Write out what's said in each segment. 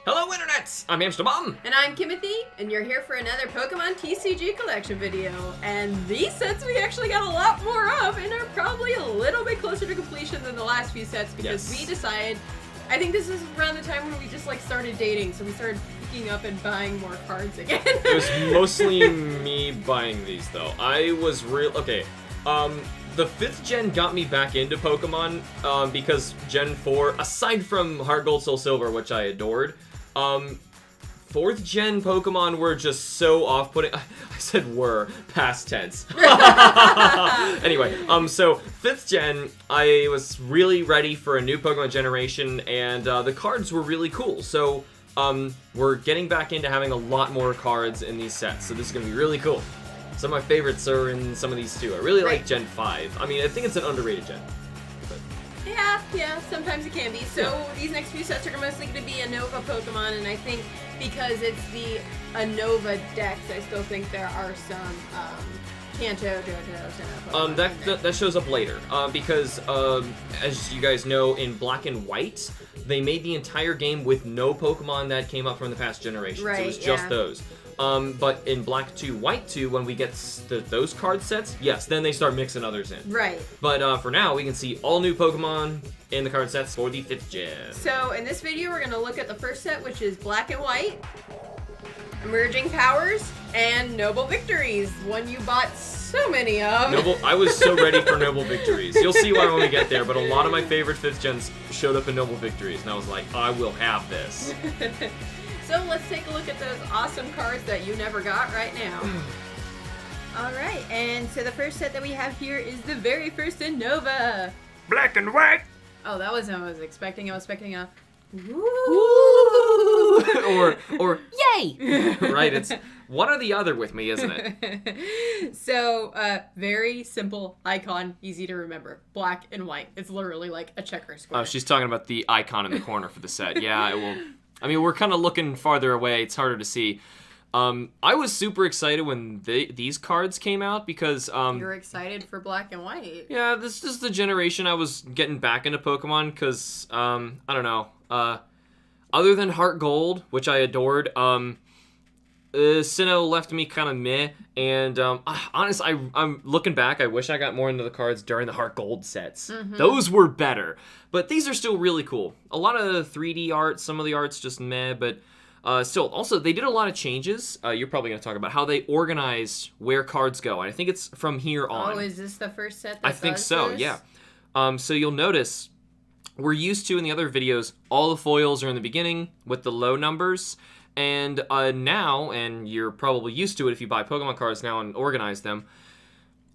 Hello, Internets! I'm HamsterBomb! And I'm Kimothy, and you're here for another Pokemon TCG collection video. And these sets we actually got a lot more of, and are probably a little bit closer to completion than the last few sets, because we decided, I think this is around the time when we just started dating, so we started picking up and buying more cards again. It was mostly me buying these, though. I was okay, the 5th gen got me back into Pokemon, because Gen 4, aside from Heart Gold, Soul Silver, which I adored, 4th gen Pokemon were just so off-putting. I said were, past tense. Anyway, so 5th gen, I was really ready for a new Pokemon generation, and the cards were really cool. So, we're getting back into having a lot more cards in these sets, so this is going to be really cool. Some of my favorites are in some of these too. I really like Gen 5. I mean, I think it's an underrated gen. But... Yeah, sometimes it can be. So these next few sets are mostly going to be Unova Pokemon, and I think because it's the Unova decks, I still think there are some Kanto, Johto, Pokemon. That shows up later, because as you guys know, in Black and White, they made the entire game with no Pokemon that came up from the past generations. Right, it was just those. But in Black 2, White 2, when we get those card sets, yes, then they start mixing others in. Right. But for now, we can see all new Pokemon in the card sets for the 5th gen. So in this video, we're going to look at the first set, which is Black and White, Emerging Powers, and Noble Victories, one you bought so many of. I was so ready for Noble Victories. You'll see why when we get there, but a lot of my favorite 5th gens showed up in Noble Victories, and I was like, I will have this. So let's take a look at those awesome cards that you never got right now. Alright, and so the first set that we have here is the very first Unova. Black and White! Oh, that was what I was expecting. I was expecting a... Ooh! or yay! Right, it's one or the other with me, isn't it? So, very simple icon, easy to remember. Black and white. It's literally like a checker square. Oh, she's talking about the icon in the corner for the set. Yeah, it will... I mean, we're kind of looking farther away. It's harder to see. I was super excited when these cards came out because... you were excited for Black and White. Yeah, this is the generation I was getting back into Pokemon because, I don't know. Other than Heart Gold, which I adored, Sinnoh left me kind of meh. And, honestly, I'm looking back, I wish I got more into the cards during the Heart Gold sets. Mm-hmm. Those were better. But these are still really cool. A lot of 3D art, some of the art's just meh, but still. Also, they did a lot of changes. You're probably going to talk about how they organize where cards go. And I think it's from here on. Oh, is this the first set that I think so, yeah. So you'll notice, we're used to in the other videos, all the foils are in the beginning with the low numbers. And now, and you're probably used to it if you buy Pokemon cards now and organize them,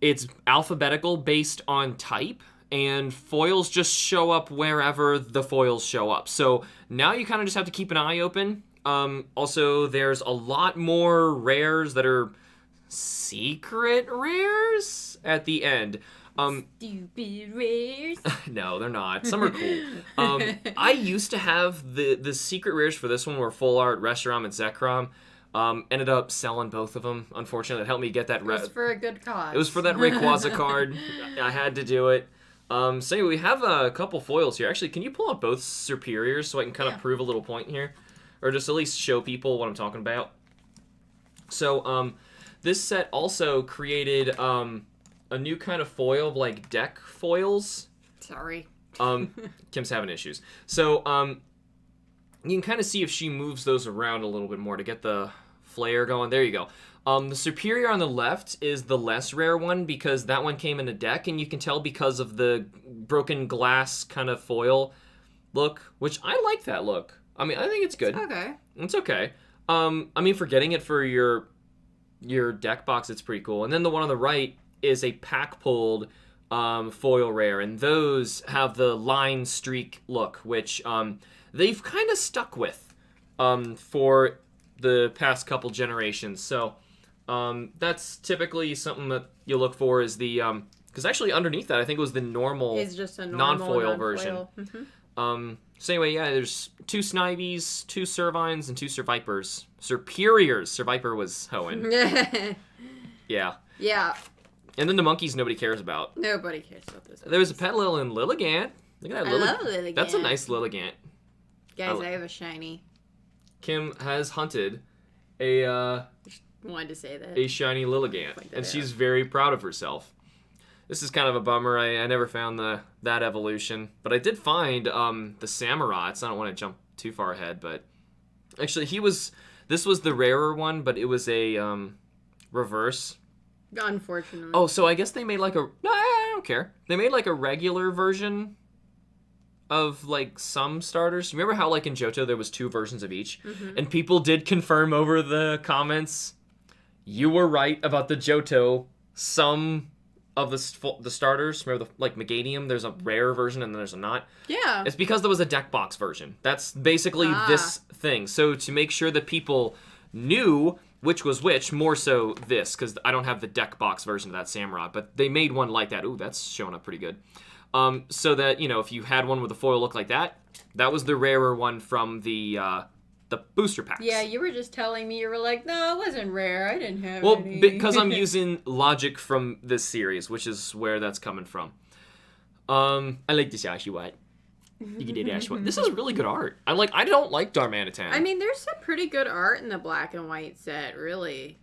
it's alphabetical based on type, and foils just show up wherever the foils show up. So now you kind of just have to keep an eye open. Also, there's a lot more rares that are secret rares at the end. Stupid rares. No, they're not. Some are cool. I used to have the secret rares for this one were Full Art, Reshiram, and Zekrom. Ended up selling both of them. Unfortunately, it helped me get that. It was for a good cause. It was for that Rayquaza card. I had to do it. So anyway, we have a couple foils here. Actually, can you pull out both Superiors so I can kind of prove a little point here? Or just at least show people what I'm talking about? So, this set also created, a new kind of foil, like deck foils. Sorry. Kim's having issues. So, you can kind of see if she moves those around a little bit more to get the flare going. There you go. The Superior on the left is the less rare one because that one came in a deck, and you can tell because of the broken glass kind of foil look, which I like that look. I mean, I think it's good. It's okay. I mean, for getting it for your deck box, it's pretty cool. And then the one on the right is a pack-pulled foil rare, and those have the line streak look, which they've kind of stuck with for the past couple generations. So that's typically something that you look for is the... because actually underneath that, I think it was the normal, it's just a normal non-foil version. Mm-hmm. So anyway, yeah, there's 2 Snivies, 2 Servines, and 2 Survipers. Superiors. Surviper was hoeing. Yeah. Yeah. And then the monkeys nobody cares about. Nobody cares about this. There was a Petalil and Lilligant. Look at that I love Lilligant. That's a nice Lilligant. Guys, I have a shiny. Kim has hunted a Wanted to say that. a shiny Lilligant, and she's very proud of herself. This is kind of a bummer. I never found that evolution, but I did find the Samurott. So I don't want to jump too far ahead, but actually this was the rarer one, but it was a reverse. Unfortunately. Oh, so I guess they made like no, I don't care. They made like a regular version of like some starters. Remember how like in Johto there was 2 versions of each, and people did confirm over the comments. You were right about the Johto. Some of the starters, remember the like Meganium, there's a rare version and then there's a not. Yeah. It's because there was a deck box version. That's basically this thing. So to make sure that people knew which was which, more so this, because I don't have the deck box version of that Samurott, but they made one like that. Ooh, that's showing up pretty good. So that, you know, if you had one with a foil look like that, that was the rarer one from the booster packs. Yeah, you were just telling me, you were like, no, it wasn't rare. I didn't have well, any. because I'm using logic from this series, which is where that's coming from. I like this Ashwat. You can do Ashwat. This is really good art. I don't like Darmanitan. I mean, there's some pretty good art in the black and white set, really.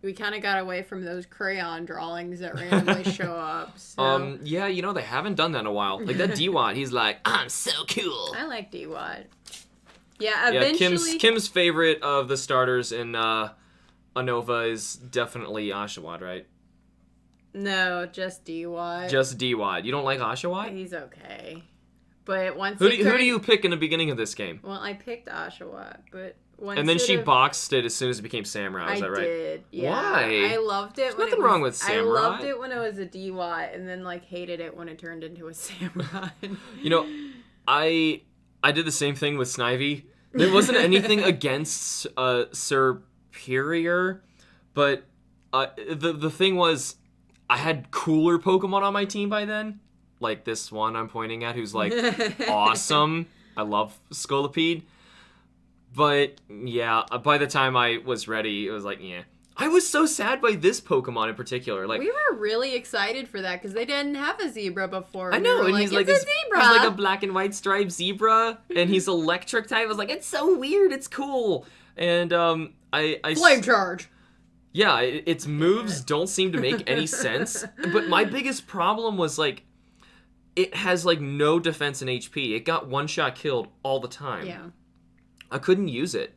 We kind of got away from those crayon drawings that randomly show up. So. Yeah, you know, they haven't done that in a while. Like that D-Watt, he's like, I'm so cool. I like D-Watt. Yeah, eventually... Kim's favorite of the starters in Unova is definitely Oshawott, right? No, just D-Watt. Just D-Watt. You don't like Oshawott? He's okay. But once who do you pick in the beginning of this game? Well, I picked Oshawott, but once and then she boxed it as soon as it became Samurai, is that right? I did, yeah. Why? I loved it. There's nothing wrong with Samurai. I loved it when it was a D-Watt, and then like hated it when it turned into a Samurai. You know, I did the same thing with Snivy. There wasn't anything against Superior, but the thing was, I had cooler Pokemon on my team by then. Like this one I'm pointing at, who's like awesome. I love Scolipede. But yeah, by the time I was ready, it was like, yeah. I was so sad by this Pokemon in particular. Like we were really excited for that because they didn't have a zebra before. I know, and he's like a zebra. He's like a black and white striped zebra, and he's electric type. I was like, it's so weird, it's cool. And I Flame Charge. Yeah, its moves don't seem to make any sense. But my biggest problem was like, it has like no defense and HP. It got one-shot killed all the time. Yeah. I couldn't use it.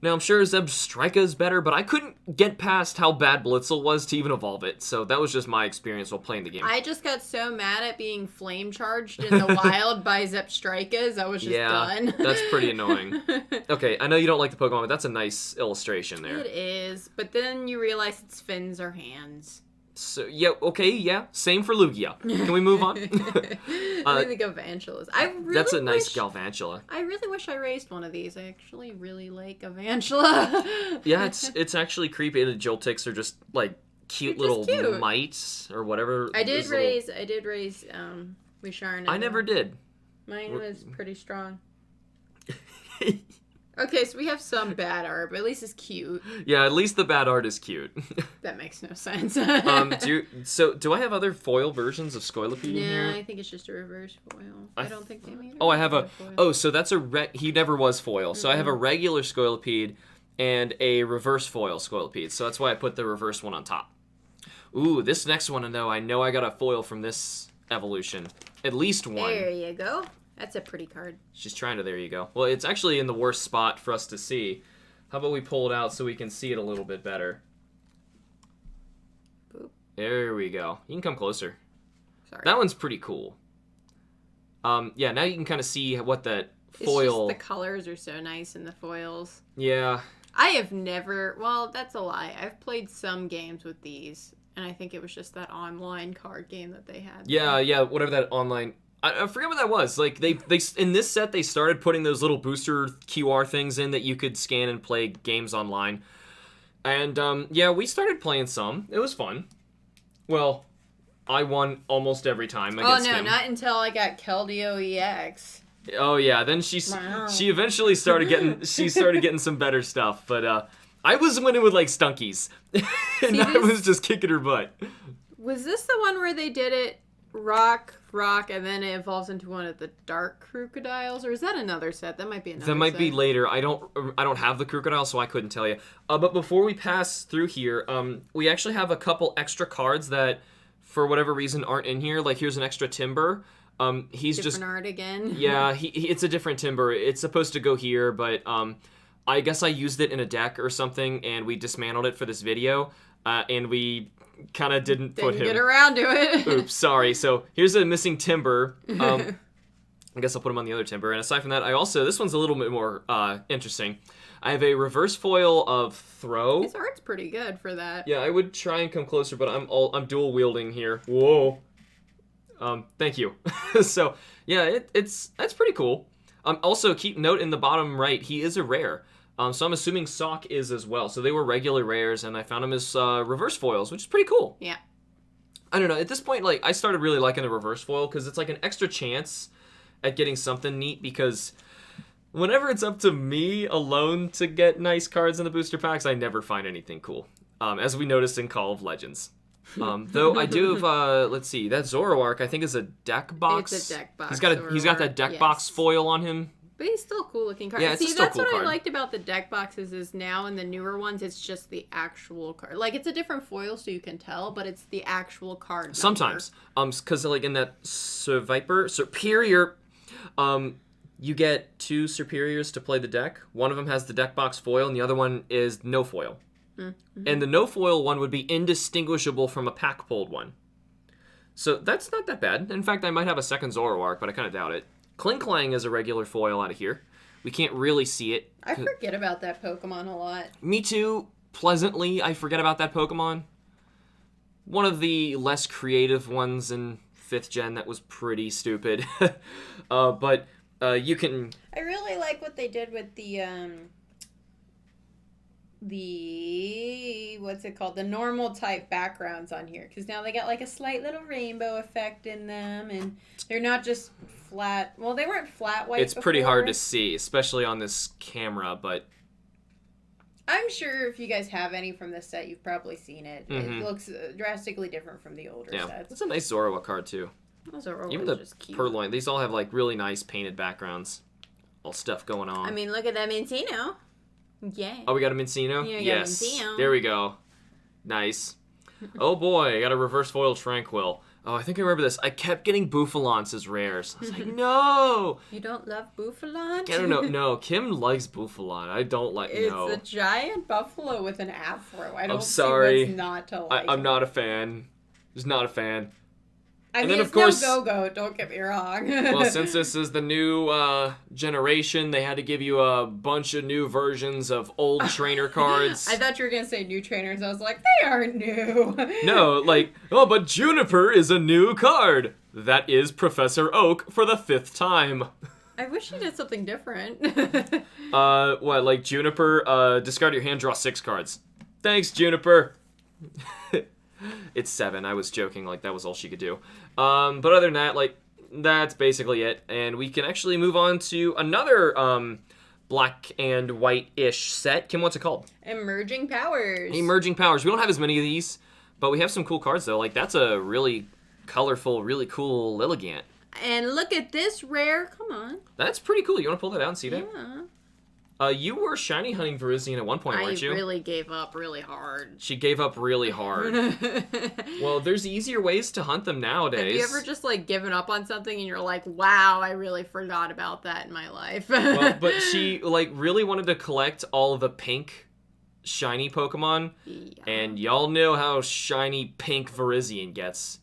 Now, I'm sure Zebstrika is better, but I couldn't get past how bad Blitzel was to even evolve it. So that was just my experience while playing the game. I just got so mad at being flame charged in the wild by Zebstrikas, I was just done. That's pretty annoying. Okay, I know you don't like the Pokemon, but that's a nice illustration there. It is, but then you realize its fins are hands. So, yeah, okay, yeah. Same for Lugia. Can we move on? I think Galvantulas. That's a nice Galvantula. I really wish I raised one of these. I actually really like Galvantula. Yeah, it's actually creepy. The Joltics are just like cute little mites or whatever. I did raise Risharn. I never did. Mine was pretty strong. Okay, so we have some bad art, but at least it's cute. Yeah, at least the bad art is cute. That makes no sense. Do I have other foil versions of Scolipede in here? I think it's just a reverse foil. I don't think they made it. Oh, I have a... Foil. Oh, so that's a... He never was foil. So I have a regular Scolipede and a reverse foil Scolipede. So that's why I put the reverse one on top. Ooh, this next one, though, I know I got a foil from this evolution. At least one. There you go. That's a pretty card. She's trying to, there you go. Well, it's actually in the worst spot for us to see. How about we pull it out so we can see it a little bit better? Boop. There we go. You can come closer. Sorry. That one's pretty cool. Yeah, now you can kind of see what that foil... It's just the colors are so nice in the foils. Yeah. I have never... Well, that's a lie. I've played some games with these, and I think it was just that online card game that they had. Yeah, whatever that online... I forget what that was. Like they in this set they started putting those little booster QR things in that you could scan and play games online. And yeah, we started playing some. It was fun. Well, I won almost every time against him. Not until I got Keldeo EX. Oh yeah, then she eventually started getting some better stuff, but I was winning with like Stunkies. And I was just kicking her butt. Was this the one where they did it rock, and then it evolves into one of the dark crocodiles, or is that another set? That might be another. That might set. be later. I don't have the crocodile, so I couldn't tell you. But before we pass through here, we actually have a couple extra cards that, for whatever reason, aren't in here. Like here's an extra timber. He's different art again. Yeah, it's a different timber. It's supposed to go here, but I guess I used it in a deck or something, and we dismantled it for this video, and we kind of didn't put him. Get around to it. Oops, sorry. So here's a missing timber. I guess I'll put him on the other timber. And aside from that, this one's a little bit more interesting. I have a reverse foil of Throw. His art's pretty good for that. Yeah, I would try and come closer, but I'm dual wielding here. Whoa. Thank you. So yeah, that's pretty cool. Also keep note in the bottom right, he is a rare. So I'm assuming Sock is as well. So they were regular rares, and I found them as reverse foils, which is pretty cool. Yeah. I don't know. At this point, like I started really liking the reverse foil because it's like an extra chance at getting something neat. Because whenever it's up to me alone to get nice cards in the booster packs, I never find anything cool. As we noticed in Call of Legends. Though I do have, let's see, that Zoroark I think is a deck box. It's a deck box. He's got that deck box foil on him. But he's still a cool looking card. Yeah, it's See, still a that's cool what card. I liked about the deck boxes is now in the newer ones, it's just the actual card. Like, it's a different foil so you can tell, but it's the actual card number. Sometimes. Because like in that Superior, you get 2 Superiors to play the deck. One of them has the deck box foil, and the other one is no foil. Mm-hmm. And the no foil one would be indistinguishable from a pack pulled one. So that's not that bad. In fact, I might have a second Zoroark, but I kind of doubt it. Klinklang is a regular foil out of here. We can't really see it. I forget about that Pokemon a lot. Me too. Pleasantly, I forget about that Pokemon. One of the less creative ones in 5th gen that was pretty stupid. But you can... I really like what they did with the what's it called? The normal type backgrounds on here. Because now they got like a slight little rainbow effect in them. And they're not just flat. Well, they weren't flat white It's before. pretty hard to see, especially on this camera, but... I'm sure if you guys have any from this set, you've probably seen it. Mm-hmm. It looks drastically different from the older sets. It's a nice Zoroark card, too. Even the just cute. Purloin, these all have like really nice painted backgrounds. All stuff going on. I mean, look at that Minccino. Yeah. Oh, we got a Minccino? Yeah, yes. Minccino. There we go. Nice. Oh boy, I got a reverse foil Tranquil. Oh, I think I remember this. I kept getting Bouffalants as rares. I was like, no! You don't love Bouffalant? I don't know. No, Kim likes Bouffalant. I don't like, no. It's a giant buffalo with an afro. I don't sorry. see what's not to like. I'm not a fan. Just not a fan. I mean, then, it's of course, no Go-Go, don't get me wrong. Well, since this is the new generation, they had to give you a bunch of new versions of old trainer cards. I thought you were going to say new trainers. I was like, they aren't new. No, like, oh, but Juniper is a new card. That is Professor Oak for the 5th time. I wish you did something different. What, like Juniper, discard your hand, draw 6 cards. Thanks, Juniper. It's 7. I was joking, like that was all she could do. But other than that, like, that's basically it. And we can actually move on to another black and white-ish set. Kim, what's it called? Emerging Powers. Emerging Powers. We don't have as many of these, but we have some cool cards, though. Like, that's a really colorful, really cool Lilligant. And look at this rare. Come on. That's pretty cool. You want to pull that out and see that? Yeah. You were shiny hunting Virizion at one point, weren't you? I really gave up really hard. She gave up really hard. Well, there's easier ways to hunt them nowadays. Have you ever just, like, given up on something and you're like, wow, I really forgot about that in my life? Well, but she, like, really wanted to collect all the pink shiny Pokemon. Yeah. And y'all know how shiny pink Virizion gets.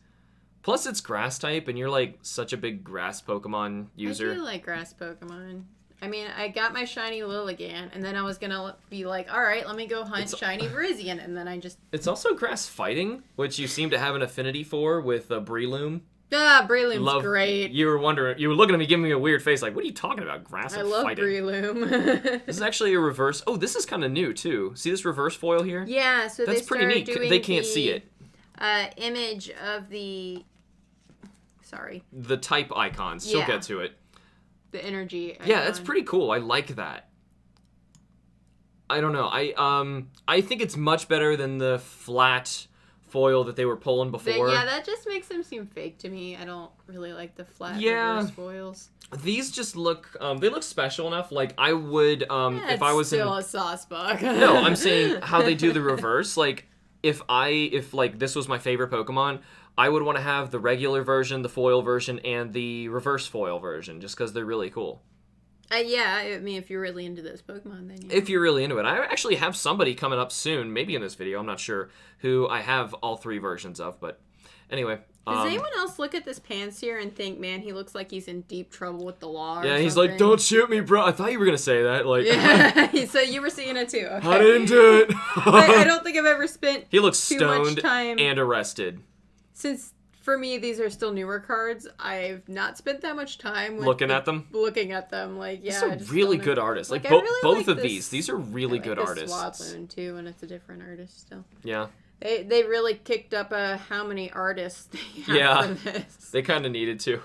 Plus, it's grass type, and you're, like, such a big grass Pokemon user. I do like grass Pokemon. I mean, I got my shiny Lilligant, and then I was gonna be like, all right, let me go hunt shiny Virizion, and then I just... It's also grass fighting, which you seem to have an affinity for with Breloom. Breloom's great. You were looking at me, giving me a weird face, like, what are you talking about, grass and fighting? I love Breloom. This is actually a reverse... Oh, this is kind of new, too. See this reverse foil here? Yeah, so that's pretty neat. They can't see it. Image of the... Sorry. The type icons. She'll get to it. The energy icon. Yeah, that's pretty cool. I like that. I don't know. I think it's much better than the flat foil that they were pulling before. Yeah, that just makes them seem fake to me. I don't really like the flat reverse foils. These just look, they look special enough. Like, I would, if I was still a sauce bug. No, I'm saying how they do the reverse. Like, if this was my favorite Pokemon, I would want to have the regular version, the foil version, and the reverse foil version, just because they're really cool. Yeah, I mean, if you're really into those Pokemon, then yeah. If you're really into it. I actually have somebody coming up soon, maybe in this video, I'm not sure, who I have all 3 versions of, but anyway. Does anyone else look at this Pansear and think, man, he looks like he's in deep trouble with the law or Yeah, he's something? like, don't shoot me, bro. I thought you were going to say that. Like, yeah, so you were seeing it too. Okay. I didn't do it. I don't think I've ever spent He looks too stoned much time. and arrested. Since, for me, these are still newer cards, I've not spent that much time with Looking at them? Looking at them, like, yeah. These are really good artists. Like, I really both like of these are really good artists. Swabloon, too, and it's a different artist still. Yeah. They really kicked up how many artists they have for this. They kind of needed to.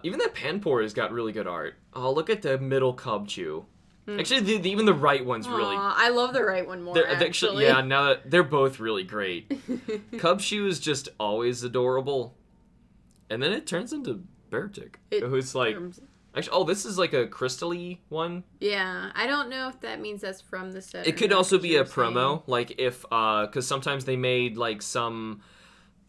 Even that Panpour has got really good art. Oh, look at the middle Cubchoo. Actually, even the right one's really... I love the right one more, actually. Yeah, now that they're both really great. Cubchoo is just always adorable. And then it turns into Beartic, who's like... Actually, this is like a crystal-y one. Yeah, I don't know if that means that's from the set. It could also be a promo, like if, because sometimes they made like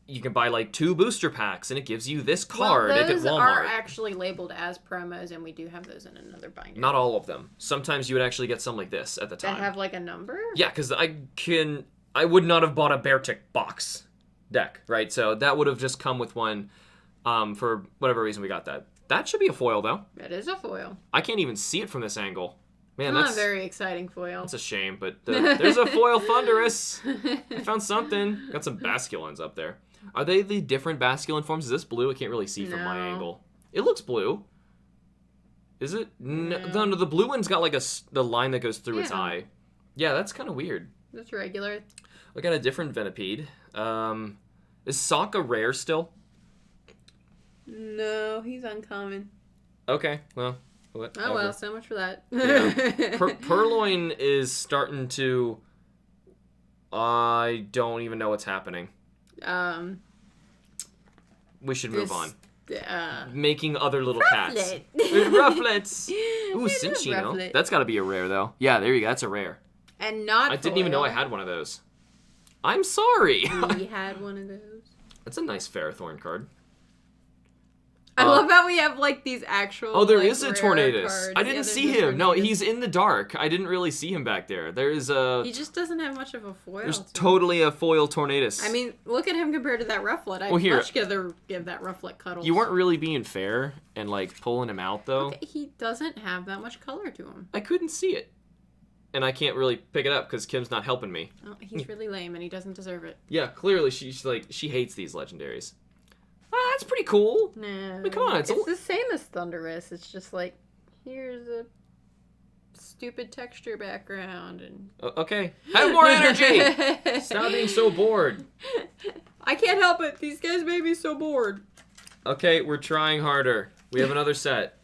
you can buy like 2 booster packs and it gives you this card at Walmart. Those are actually labeled as promos, and we do have those in another binder. Not all of them. Sometimes you would actually get some like this at the time. That have like a number? Yeah, because I would not have bought a Beartic box deck, right? So that would have just come with one, for whatever reason we got that. That should be a foil, though. That is a foil. I can't even see it from this angle. Man, Not that's a very exciting foil. That's a shame, but there's a foil Thunderous. I found something. Got some Basculins up there. Are they the different Basculin forms? Is this blue? I can't really see from my angle. It looks blue. Is it? No, the blue one's got like the line that goes through its eye. Yeah, that's kind of weird. That's regular. We got a different Venipede. Is Sokka rare still? No, he's uncommon. Okay, well, whatever. Oh well, so much for that. Yeah. Purloin is starting to... I don't even know what's happening. We should move on. Making other little cats. Rufflets! Ooh, Cinchino. That's got to be a rare, though. Yeah, there you go. That's a rare. And not I didn't even know I had one of those. I'm sorry. We had one of those. That's a nice Ferrothorn card. I love how we have, like, these actual, Oh, there like, is a Tornadus. cards. I didn't see him. No, he's in the dark. I didn't really see him back there. There's a... He just doesn't have much of a foil. There's totally a foil Tornadus. I mean, look at him compared to that Rufflet. I'd much rather give that Rufflet cuddles. You weren't really being fair and, like, pulling him out, though. Okay, he doesn't have that much color to him. I couldn't see it. And I can't really pick it up because Kim's not helping me. Oh, he's really lame and he doesn't deserve it. Yeah, clearly she hates these legendaries. That's pretty cool. No. I mean, come on. It's the same as Thunderous. It's just like, here's a stupid texture background. And okay. Have more energy! Stop being so bored. I can't help it. These guys made me so bored. Okay, we're trying harder. We have another set.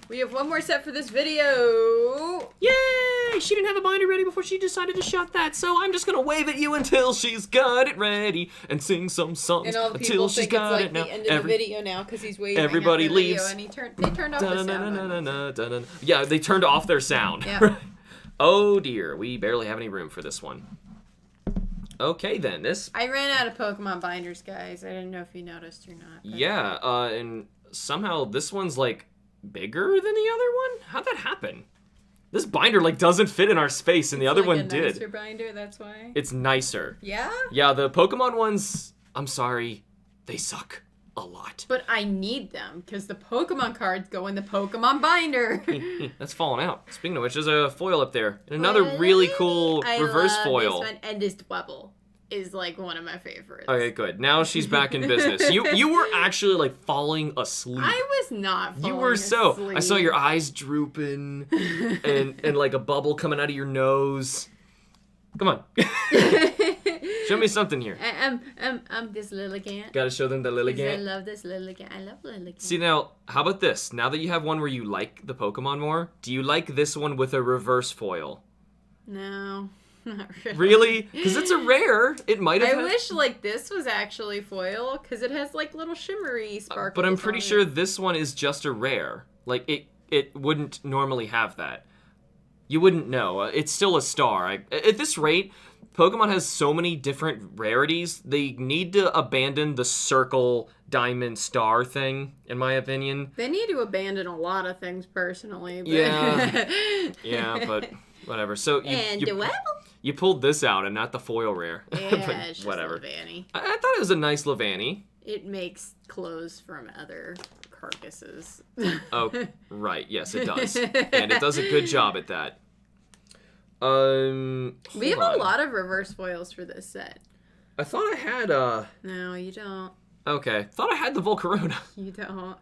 We have one more set for this video. Yay! She didn't have a binder ready before she decided to shut that, so I'm just gonna wave at you until she's got it ready and sing some songs and all the until she's got like it now. The end of the video now because he's waving. Everybody at the leaves. Video and they turned off the sound. Yeah, they turned off their sound. Yeah. Oh dear, we barely have any room for this one. Okay then, this. I ran out of Pokemon binders, guys. I didn't know if you noticed or not. Yeah, and somehow this one's like bigger than the other one? How'd that happen? This binder like doesn't fit in our space and the other one did. It's a nicer binder, that's why. It's nicer. Yeah? Yeah, the Pokemon ones, I'm sorry, they suck a lot. But I need them because the Pokemon cards go in the Pokemon binder. That's falling out. Speaking of which, there's a foil up there. And another really cool reverse foil. This one, and this Dwebble is like one of my favorites. Okay, good. Now she's back in business. You were actually like falling asleep. I was not falling You were so. asleep. I saw your eyes drooping and like a bubble coming out of your nose. Come on. Show me something here. I'm this Lilligant. Gotta show them the Lilligant. I love this Lilligant. I love Lilligant. See now, how about this? Now that you have one where you like the Pokemon more, do you like this one with a reverse foil? No. Not Really? Because it's a rare. It might have. I wish like this was actually foil because it has like little shimmery sparkles. But I'm pretty sure this one is just a rare. Like it wouldn't normally have that. You wouldn't know. It's still a star. At this rate, Pokemon has so many different rarities. They need to abandon the circle, diamond, star thing, in my opinion. They need to abandon a lot of things personally. But... Yeah, but whatever. So you pulled this out and not the foil rare. Yeah, it's just whatever. Levani. I thought it was a nice Levani. It makes clothes from other carcasses. Oh, right. Yes, it does. And it does a good job at that. We have a lot of reverse foils for this set. I thought I had No, you don't. Okay, thought I had the Volcarona. You don't.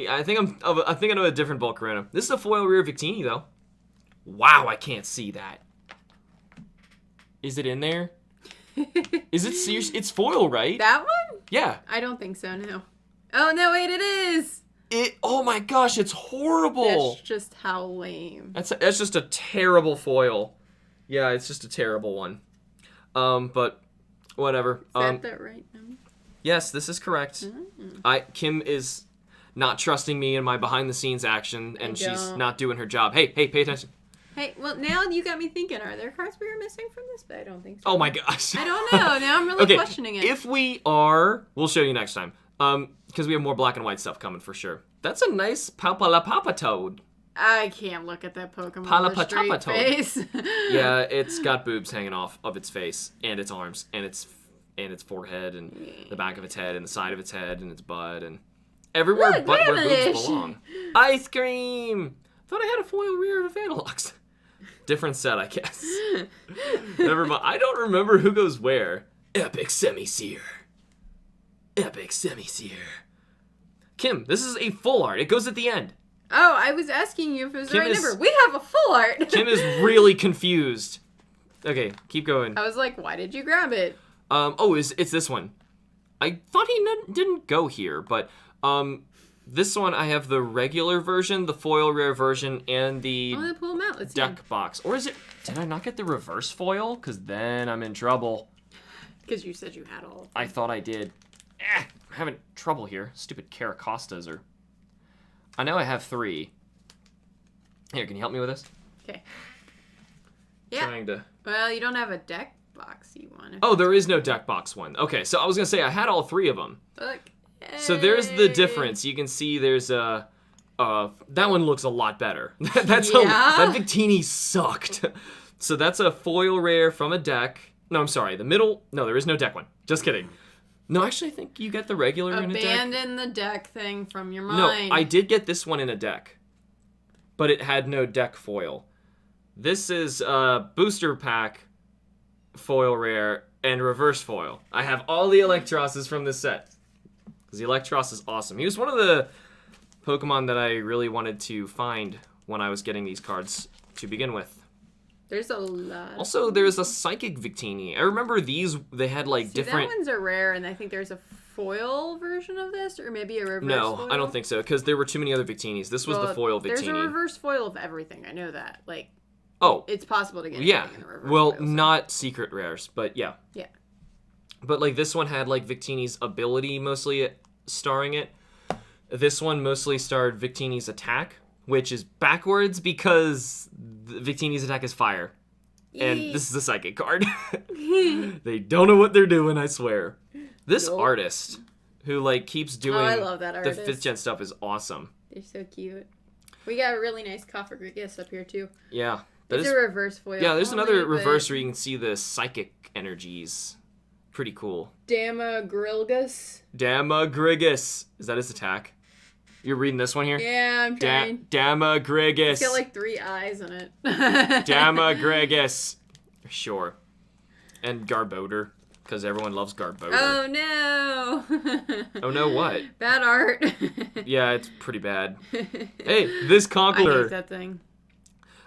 I think I know a different Volcarona. This is a foil rare Victini though. Wow, I can't see that. Is it in there? Is it serious? It's foil, right? That one? Yeah. I don't think so, no. Oh, no, wait, it is! Oh my gosh, it's horrible! That's just how lame. That's just a terrible foil. Yeah, it's just a terrible one. But whatever. Is that the right number? Yes, this is correct. Mm-hmm. Kim is not trusting me in my behind-the-scenes action, and she's not doing her job. Hey, pay attention. Hey, well, now you got me thinking, are there cards we are missing from this? But I don't think so. Oh my gosh. I don't know. Now I'm really questioning it. If we are, we'll show you next time. Because we have more black and white stuff coming for sure. That's a nice Palapapatoad. I can't look at that Pokemon with a straight face. Yeah, it's got boobs hanging off of its face, and its arms, and its forehead, and the back of its head, and the side of its head, and its butt, and everywhere but where boobs belong. Ice cream! Thought I had a foil rear of a Vanilluxe. Different set, I guess. Never mind. I don't remember who goes where. Epic Semi-Seer. Epic Semi-Seer. Kim, this is a full art. It goes at the end. Oh, I was asking you if it was the right number. We have a full art. Kim is really confused. Okay, keep going. I was like, why did you grab it? It's this one. I thought he didn't go here, but this one I have the regular version, the foil rare version, and the pull them out. Let's deck box. Or is it? Did I not get the reverse foil? Because then I'm in trouble. Because you said you had all. I thought I did. I'm having trouble here. Stupid Caracostas are. I know I have 3. Here, can you help me with this? Okay. Yeah. Trying to. Well, you don't have a deck box you want. Oh, there is no deck box one. Okay, so I was gonna say I had all 3 of them. Look. So there's the difference. You can see there's that one looks a lot better. that Victini sucked. So that's a foil rare from a deck. No, I'm sorry. The middle. No, there is no deck one. Just kidding. No, actually, I think you get the regular in a deck. Abandon the deck thing from your mind. No, I did get this one in a deck, but it had no deck foil. This is booster pack foil rare and reverse foil. I have all the Electros's from this set. Because the Electros is awesome. He was one of the Pokemon that I really wanted to find when I was getting these cards to begin with. There's a lot. Also, there's a Psychic Victini. I remember these, they had different... that ones are rare, and I think there's a foil version of this, or maybe a reverse foil. No, I don't think so, because there were too many other Victinis. This was the foil Victini. There's a reverse foil of everything, I know that. It's possible to get in the reverse foil, not secret rares, but yeah. Yeah. But this one had Victini's ability mostly starring it. This one mostly starred Victini's attack, which is backwards because Victini's attack is fire. And this is a psychic card. They don't know what they're doing, I swear. This artist who keeps doing I love that the artist. 5th gen stuff is awesome. They're so cute. We got a really nice Cofagrigus up here too. Yeah. It's a reverse foil. Yeah, there's another reverse where you can see the psychic energies. Pretty cool. Damagrilgus. Damagrigus. Is that his attack? You're reading this one here? Yeah, I'm trying. Damagrigus. It's got 3 eyes in it. Damagrigus. Sure. And Garbodor, because everyone loves Garbodor. Oh no. Oh no, what? Bad art. Yeah, it's pretty bad. Hey, this Conqueror. I hate that thing.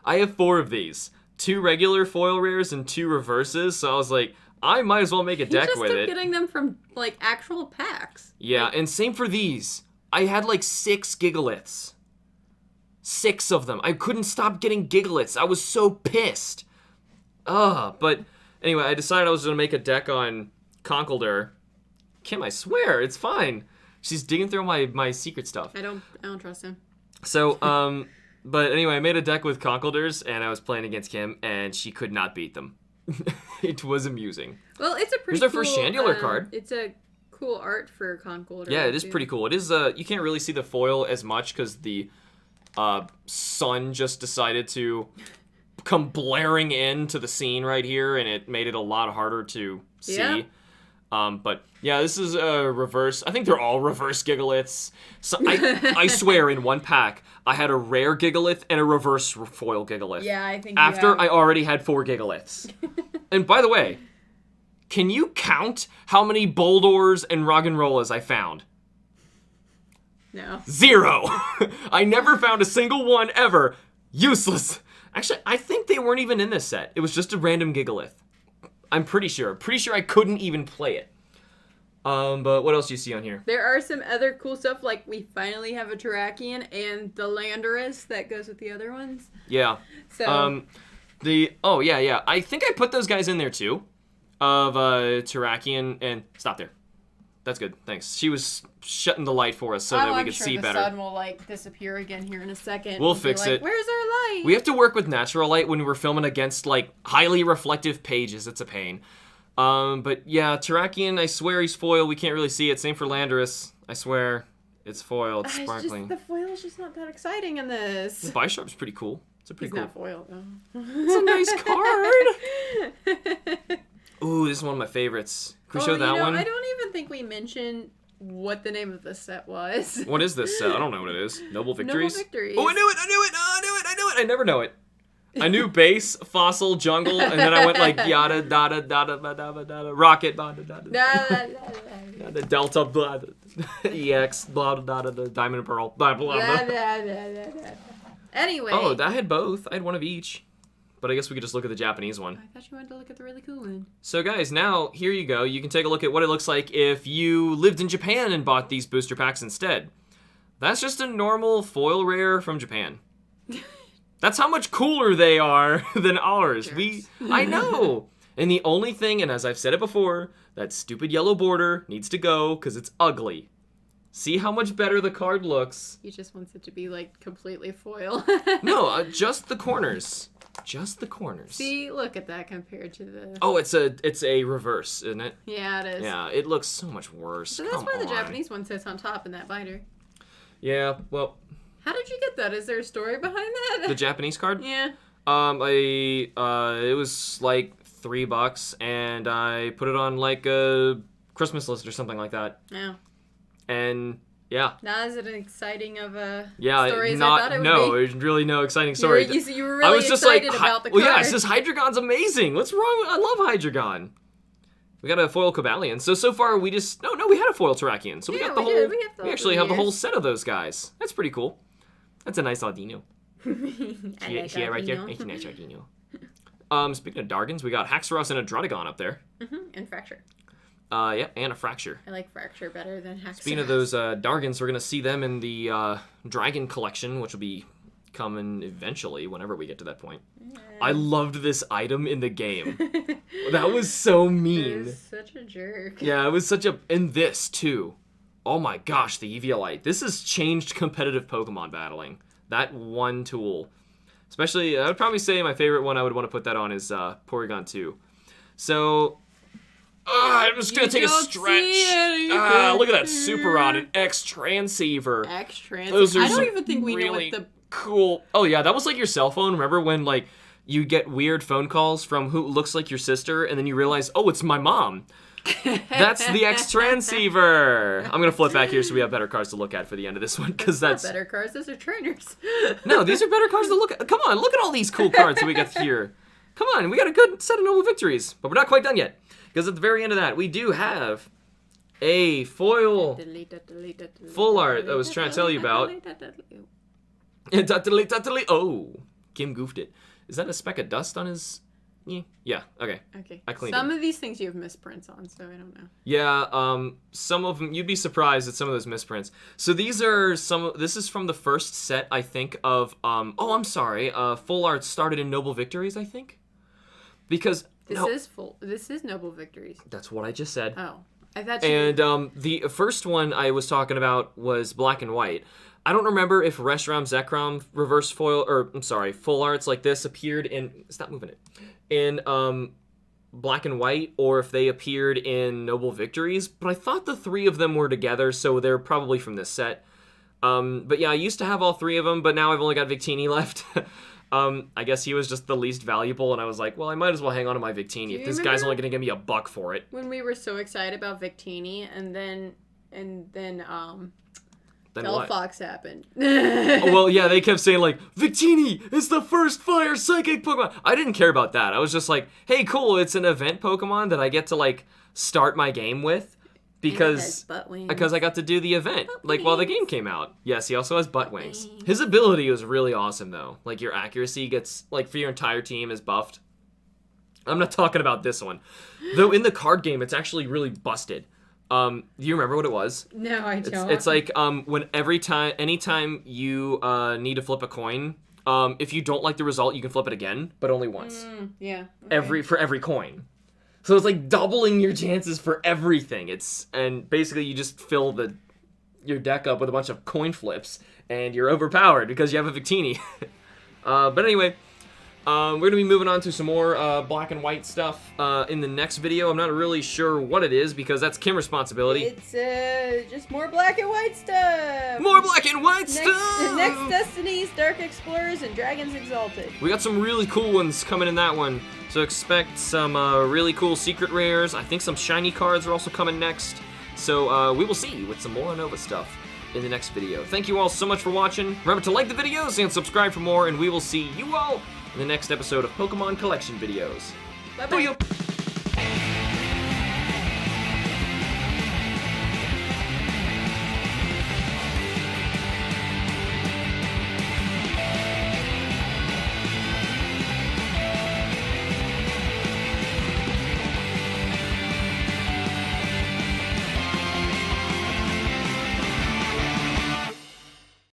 I have 4 of these. 2 regular foil rares and 2 reverses, so I was like, I might as well make a deck with it. You just kept getting them from, actual packs. Yeah, and same for these. I had, 6 Gigaliths. 6 of them. I couldn't stop getting Gigaliths. I was so pissed. But anyway, I decided I was going to make a deck on Conkeldurr. Kim, I swear, it's fine. She's digging through my secret stuff. I don't trust him. So, but anyway, I made a deck with Conkeldurrs, and I was playing against Kim, and she could not beat them. It was amusing. Well, it's a pretty Here's our first Chandelure card. It's a cool art for Conkeldurr. Yeah, it is pretty cool. It is, you can't really see the foil as much because the sun just decided to come blaring into the scene right here, and it made it a lot harder to see. Yeah. But yeah, this is a reverse. I think they're all reverse Gigaliths. So I swear, in one pack, I had a rare Gigalith and a reverse foil Gigalith. Yeah, I think after I already had 4 Gigaliths. And by the way, can you count how many Boldors and Roggenrollas I found? No. 0. I never found a single one ever. Useless. Actually, I think they weren't even in this set. It was just a random Gigalith. I'm pretty sure. Pretty sure I couldn't even play it. But what else do you see on here? There are some other cool stuff, like we finally have a Terrakion and the Landorus that goes with the other ones. Yeah. So yeah. I think I put those guys in there too. Of Terrakion and stop there. That's good. Thanks. She was shutting the light for us so that we could see better. I'm sure the sun will like disappear again here in a second. We'll fix it. Where's our light? We have to work with natural light when we're filming against like highly reflective pages. It's a pain. But yeah, Terrakion, I swear he's foil. We can't really see it. Same for Landorus. I swear it's foil. It's sparkling. The foil is just not that exciting in this. The Bisharp's pretty cool. It's a pretty cool. Not foil though. It's a nice card. Ooh, this is one of my favorites. Can we show that one? I don't even think we mentioned what the name of the set was. What is this set? I don't know what it is. Noble Victories? Noble Victories. Oh, I knew it! I never know it. I knew base, fossil, jungle, and then I went like yada, dada, dada, dada, dada, rocket, dada, dada, dada, delta, blah, EX, blah, dada, dada, diamond and pearl, blah, blah, blah. Anyway. Oh, I had both. I had one of each. But I guess we could just look at the Japanese one. I thought you wanted to look at the really cool one. So guys, now, here you go. You can take a look at what it looks like if you lived in Japan and bought these booster packs instead. That's just a normal foil rare from Japan. That's how much cooler they are than ours. I know. And the only thing, and as I've said it before, that stupid yellow border needs to go because it's ugly. See how much better the card looks. He just wants it to be like completely foil. No, just the corners. Just the corners. See, look at that compared to the... Oh, it's a reverse, isn't it? Yeah, it is. Yeah, it looks so much worse. So that's why the Japanese one sits on top in that binder. Yeah, well... How did you get that? Is there a story behind that? The Japanese card? Yeah. It was like $3, and I put it on like a Christmas list or something like that. Yeah. And... Yeah. Not as an exciting of a story as I thought it would be. No, there's really no exciting story. You were really excited about the card. Well, yeah, it says Hydreigon's amazing. What's wrong with... I love Hydreigon. We got a foil Cobalion. So far we just... No, we had a foil Terrakion. So we got the whole... We actually have the whole set of those guys. That's pretty cool. That's a nice Audino. See it right there? It's a nice Audino. Speaking of Dargons, we got Haxorus and a Druddigon up there. And Fracture. Yeah, and a Fracture. I like Fracture better than Haxorus. Speaking of those Dargons, we're going to see them in the Dragon Collection, which will be coming eventually, whenever we get to that point. Yeah. I loved this item in the game. That was so mean. It was such a jerk. Yeah, it was such a... And this, too. Oh my gosh, the Eviolite. This has changed competitive Pokemon battling. That one tool. Especially, I would probably say my favorite one I would want to put that on is Porygon 2. So... I'm just going to take a stretch. Look at that Super Rod and X-Transceiver. Those are I don't even think we really know what the... cool... Oh, yeah, that was like your cell phone. Remember when, like, you get weird phone calls from who looks like your sister, and then you realize, oh, it's my mom. That's the X-Transceiver. I'm going to flip back here so we have better cards to look at for the end of this one, because that's... not better cards, those are trainers. No, these are better cards to look at. Come on, look at all these cool cards that we got here. Come on, we got a good set of Noble Victories, but we're not quite done yet. Because at the very end of that, we do have a foil full art I was trying to tell you about. Oh, Kim goofed it. Is that a speck of dust on his... Yeah, okay. I cleaned it. Some of these things you have misprints on, so I don't know. Yeah, some of them, you'd be surprised at some of those misprints. So these are this is from the first set, I think, of, I'm sorry, full art started in Noble Victories, I think. because This is Noble Victories. That's what I just said. Oh, I thought you. And the first one I was talking about was black and white. I don't remember if Reshiram Zekrom reverse foil, or I'm sorry, full arts like this appeared in. Stop moving it. In black and white, or if they appeared in Noble Victories. But I thought the 3 of them were together, so they're probably from this set. But yeah, I used to have all 3 of them, but now I've only got Victini left. I guess he was just the least valuable, and I was like, well, I might as well hang on to my Victini if this guy's only going to give me $1 for it. When we were so excited about Victini, and then Fox happened. Well, yeah, they kept saying, like, Victini is the first fire psychic Pokemon. I didn't care about that. I was just like, hey, cool, it's an event Pokemon that I get to, like, start my game with. Because I got to do the event, like, while the game came out. Yes, he also has butt wings. His ability was really awesome, though. Like, your accuracy gets, like, for your entire team is buffed. I'm not talking about this one. Though in the card game, it's actually really busted. Do you remember what it was? No, I don't. It's like, anytime you need to flip a coin, if you don't like the result, you can flip it again, but only once. Yeah. Okay. For every coin. So it's like doubling your chances for everything. And basically you just fill your deck up with a bunch of coin flips, and you're overpowered because you have a Victini. But anyway, we're going to be moving on to some more black and white stuff in the next video. I'm not really sure what it is because that's Kim's responsibility. It's just more black and white stuff. More black and white stuff! Next Destinies, Dark Explorers, and Dragons Exalted. We got some really cool ones coming in that one. So expect some really cool secret rares. I think some shiny cards are also coming next. So we will see you with some more Unova stuff in the next video. Thank you all so much for watching. Remember to like the videos and subscribe for more, and we will see you all in the next episode of Pokemon Collection Videos. Bye-bye.